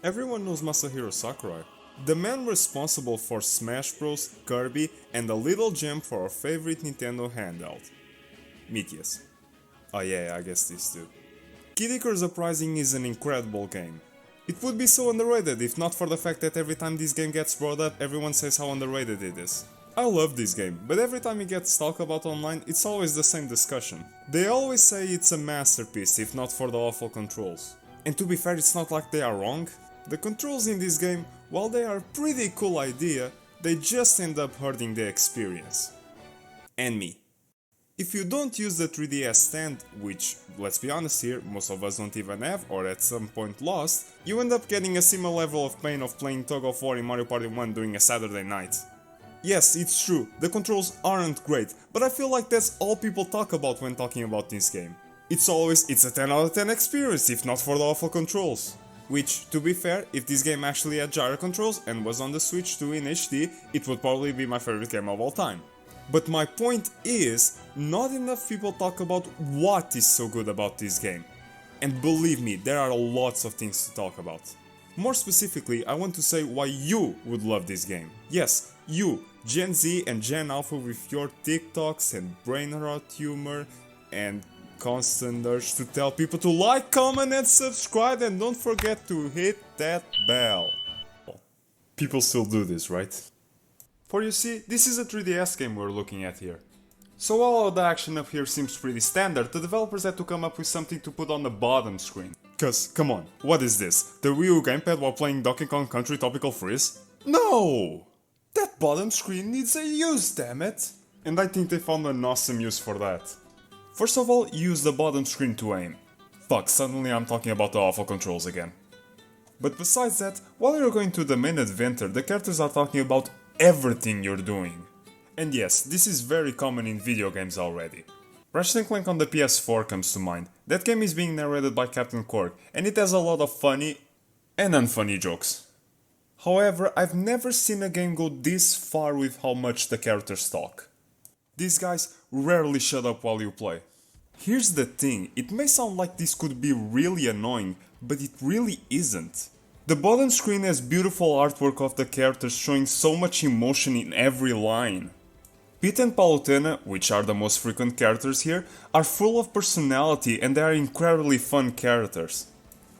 Everyone knows Masahiro Sakurai, the man responsible for Smash Bros, Kirby, and a little gem for our favorite Nintendo handheld, Meteus. Oh yeah, I guess this too. Kid Icarus Uprising is an incredible game. It would be so underrated if not for the fact that every time this game gets brought up, everyone says how underrated it is. I love this game, but every time it gets talked about online, it's always the same discussion. They always say it's a masterpiece if not for the awful controls. And to be fair, it's not like they are wrong. The controls in this game, while they are a pretty cool idea, they just end up hurting the experience. And me. If you don't use the 3DS stand, which, let's be honest here, most of us don't even have or at some point lost, you end up getting a similar level of pain of playing Tug of War in Mario Party 1 during a Saturday night. Yes, it's true, the controls aren't great, but I feel like that's all people talk about when talking about this game. It's a 10 out of 10 experience if not for the awful controls. Which, to be fair, if this game actually had gyro controls and was on the Switch 2 in HD, it would probably be my favorite game of all time. But my point is, not enough people talk about what is so good about this game. And believe me, there are lots of things to talk about. More specifically, I want to say why you would love this game. Yes, you, Gen Z and Gen Alpha with your TikToks and brain rot humor and constant urge to tell people to like, comment and subscribe, and don't forget to hit that bell. People still do this, right? For you see, this is a 3DS game we're looking at here. So while the action up here seems pretty standard, the developers had to come up with something to put on the bottom screen. Cause, come on, what is this? The Wii U gamepad while playing Donkey Kong Country Tropical Freeze? No! That bottom screen needs a use, damn it! And I think they found an awesome use for that. First of all, use the bottom screen to aim. Fuck, suddenly I'm talking about the awful controls again. But besides that, while you're going to the main adventure, the characters are talking about everything you're doing. And yes, this is very common in video games already. Ratchet & Clank on the PS4 comes to mind. That game is being narrated by Captain Cork, and it has a lot of funny and unfunny jokes. However, I've never seen a game go this far with how much the characters talk. These guys rarely shut up while you play. Here's the thing, it may sound like this could be really annoying, but it really isn't. The bottom screen has beautiful artwork of the characters showing so much emotion in every line. Pete and Palutena, which are the most frequent characters here, are full of personality and they are incredibly fun characters.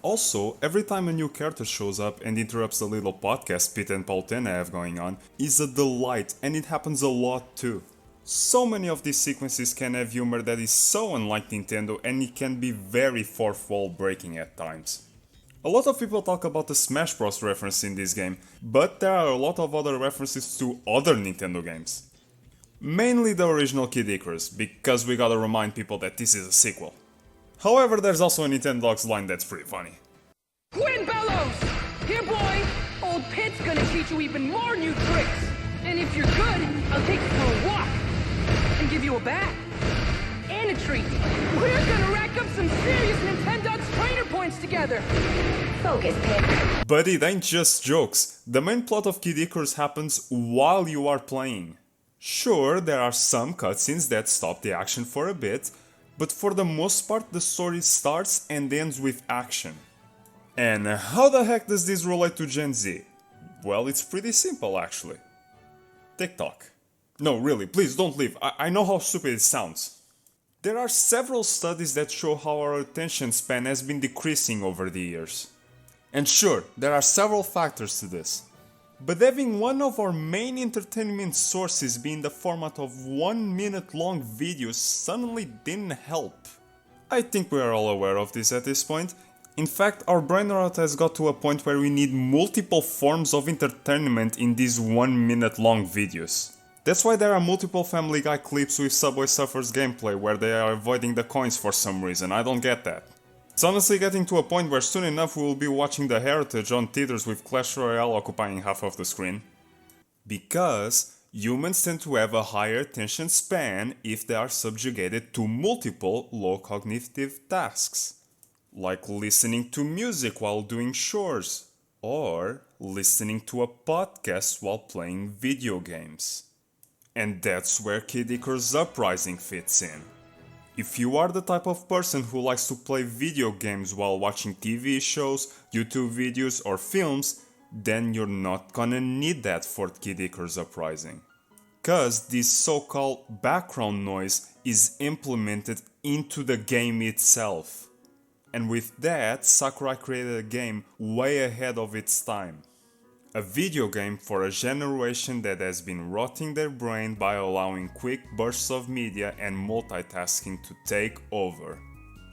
Also, every time a new character shows up and interrupts the little podcast Pete and Palutena have going on, is a delight, and it happens a lot too. So many of these sequences can have humor that is so unlike Nintendo, and it can be very fourth wall breaking at times. A lot of people talk about the Smash Bros reference in this game, but there are a lot of other references to other Nintendo games. Mainly the original Kid Icarus, because we gotta remind people that this is a sequel. However, there's also a Nintendo Dogs line that's pretty funny. Quinn Bellows! Here, boy! Old Pit's gonna teach you even more new tricks! And if you're good, I'll take you for a walk! And give you a bath! And a treat! We're gonna rack up some serious Nintendo's trainer points together! Focus, Pit. But it ain't just jokes. The main plot of Kid Icarus happens while you are playing. Sure, there are some cutscenes that stop the action for a bit, but for the most part the story starts and ends with action. And how the heck does this relate to Gen Z? Well, it's pretty simple actually. TikTok. No, really, please don't leave. I know how stupid it sounds. There are several studies that show how our attention span has been decreasing over the years. And sure, there are several factors to this. But having one of our main entertainment sources be in the format of 1 minute long videos suddenly didn't help. I think we are all aware of this at this point. In fact, our brain rot has got to a point where we need multiple forms of entertainment in these 1 minute long videos. That's why there are multiple Family Guy clips with Subway Surfers gameplay where they are avoiding the coins for some reason. I don't get that. It's honestly getting to a point where soon enough we will be watching The Heritage on theaters with Clash Royale occupying half of the screen. Because humans tend to have a higher attention span if they are subjugated to multiple low cognitive tasks. Like listening to music while doing chores, or listening to a podcast while playing video games. And that's where Kid Icarus Uprising fits in. If you are the type of person who likes to play video games while watching TV shows, YouTube videos or films, then you're not gonna need that for Kid Icarus Uprising. Cause this so-called background noise is implemented into the game itself. And with that, Sakurai created a game way ahead of its time. A video game for a generation that has been rotting their brain by allowing quick bursts of media and multitasking to take over.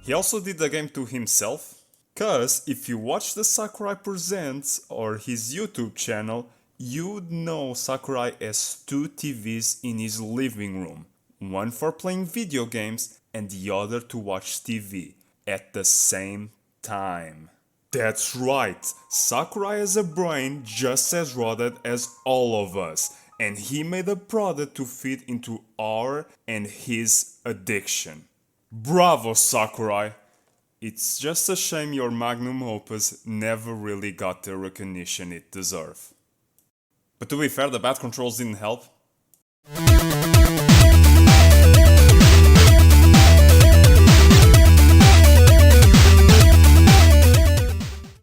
He also did the game to himself, cause if you watch the Sakurai Presents or his YouTube channel, you'd know Sakurai has two TVs in his living room, one for playing video games and the other to watch TV at the same time. That's right, Sakurai has a brain just as rotted as all of us, and he made a product to fit into our and his addiction. Bravo, Sakurai! It's just a shame your magnum opus never really got the recognition it deserved. But to be fair, the bad controls didn't help.